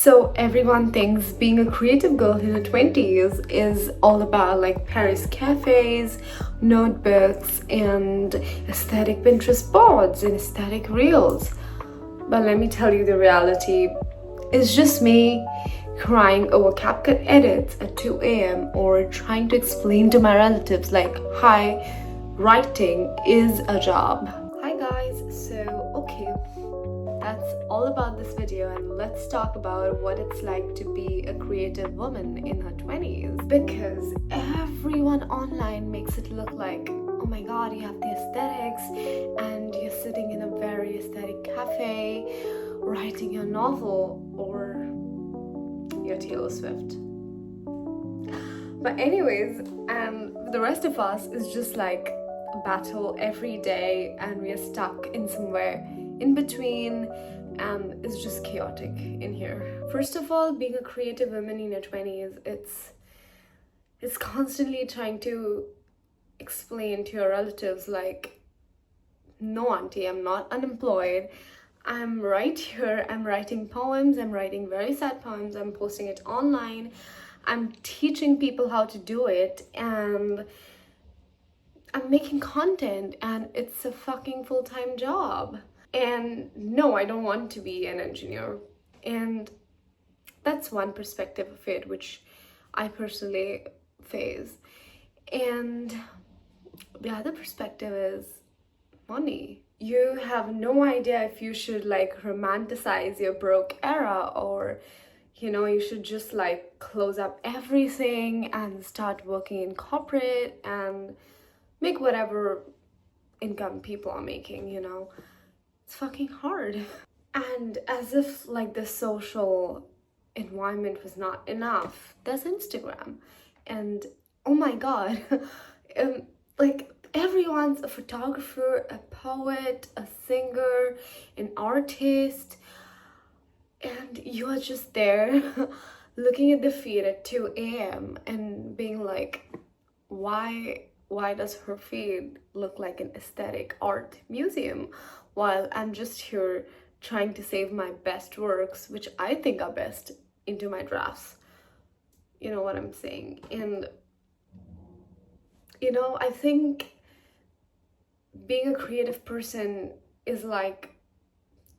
So everyone thinks being a creative girl in her 20s is all about like Paris cafes, notebooks, and aesthetic Pinterest boards and aesthetic reels. But let me tell you the reality. It's just me crying over CapCut edits at 2 a.m. or trying to explain to my relatives like, hi, writing is a job. Hi guys, that's all about this video, and let's talk about what it's like to be a creative woman in her 20s, because everyone online makes it look like, oh my god, you have the aesthetics and you're sitting in a very aesthetic cafe writing your novel or your Taylor Swift. But anyways, the rest of us is just like a battle every day, and we are stuck in somewhere in between, and it's just chaotic in here. First of all, being a creative woman in your 20s, it's constantly trying to explain to your relatives like, no auntie, I'm not unemployed, I'm right here, I'm writing poems, I'm writing very sad poems, I'm posting it online, I'm teaching people how to do it, and I'm making content, and it's a fucking full-time job. And no, I don't want to be an engineer. And that's one perspective of it, which I personally face. And the other perspective is money. You have no idea if you should like romanticize your broke era, or you should just like close up everything and start working in corporate and make whatever income people are making. It's fucking hard. And as if like the social environment was not enough, there's Instagram. And oh my god, like everyone's a photographer, a poet, a singer, an artist, and you are just there looking at the feed at 2 a.m. and being like, why does her feed look like an aesthetic art museum while I'm just here trying to save my best works, which I think are best, into my drafts? You know what I'm saying? And I think being a creative person is like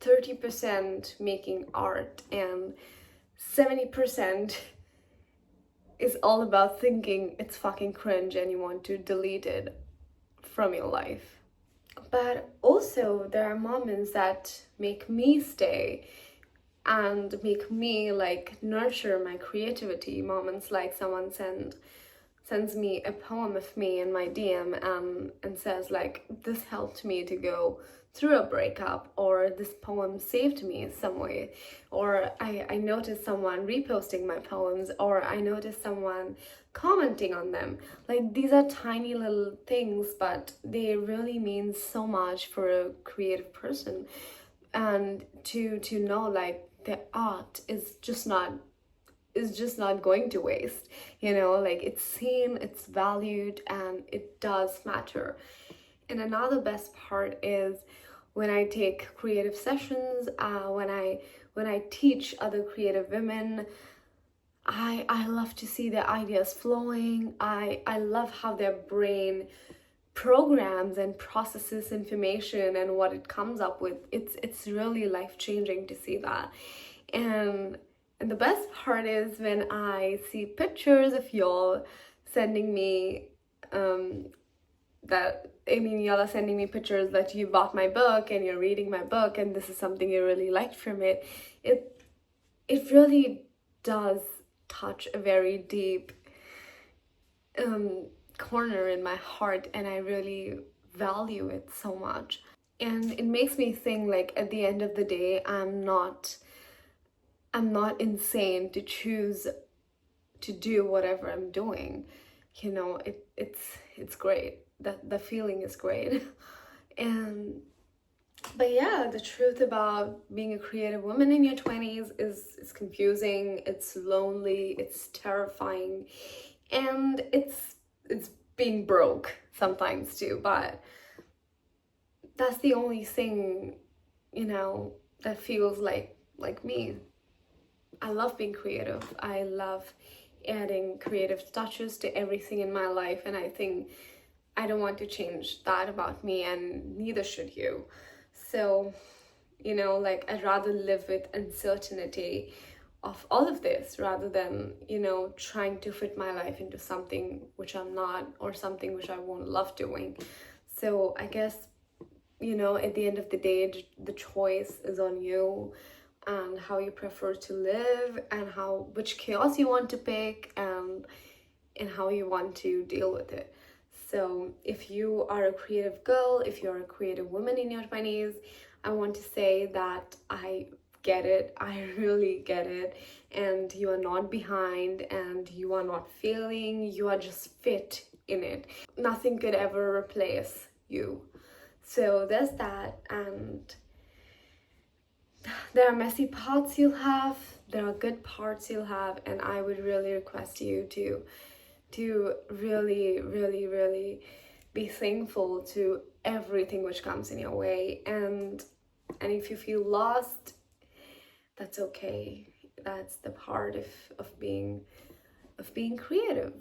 30% making art and 70% is all about thinking it's fucking cringe and you want to delete it from your life. But also there are moments that make me stay and make me like nurture my creativity. Moments like someone sends me a poem of me in my DM and says like, this helped me to go through a breakup, or this poem saved me in some way, or I noticed someone reposting my poems, or I noticed someone commenting on them. Like, these are tiny little things, but they really mean so much for a creative person. And to know like the art is just not going to waste. Like, it's seen, it's valued, and it does matter. And another best part is when I take creative sessions, when I teach other creative women, I love to see their ideas flowing. I love how their brain programs and processes information and what it comes up with. It's really life-changing to see that. And the best part is when I see pictures of y'all sending me y'all are sending me pictures that you bought my book and you're reading my book and this is something you really liked from it. It really does touch a very deep corner in my heart, and I really value it so much. And it makes me think like, at the end of the day, I'm not insane to choose to do whatever I'm doing. It's great. The feeling is great. But yeah, the truth about being a creative woman in your 20s is confusing, it's lonely, it's terrifying, and it's being broke sometimes too. But that's the only thing, that feels like me. I love being creative. I love adding creative touches to everything in my life, and I think I don't want to change that about me, and neither should you. So, you know, like, I'd rather live with uncertainty of all of this rather than, you know, trying to fit my life into something which I'm not, or something which I won't love doing. So I guess, you know, at the end of the day, the choice is on you, and how you prefer to live, and how, which chaos you want to pick, and how you want to deal with it. So if you are a creative girl, if you're a creative woman in your 20s, I want to say that I get it. I really get it. And you are not behind, and you are not failing. You are just fit in it. Nothing could ever replace you. So there's that. And there are messy parts you'll have, there are good parts you'll have, and I would really request you to really, really, really be thankful to everything which comes in your way. And if you feel lost, that's okay. That's the part of being creative.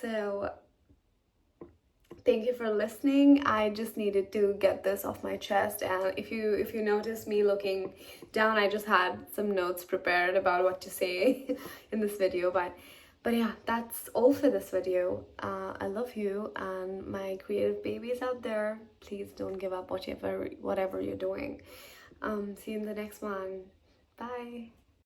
So thank you for listening. I just needed to get this off my chest. And if you notice me looking down, I just had some notes prepared about what to say in this video. But yeah, that's all for this video. I love you, and my creative babies out there, please don't give up whatever you're doing. See you in the next one. Bye.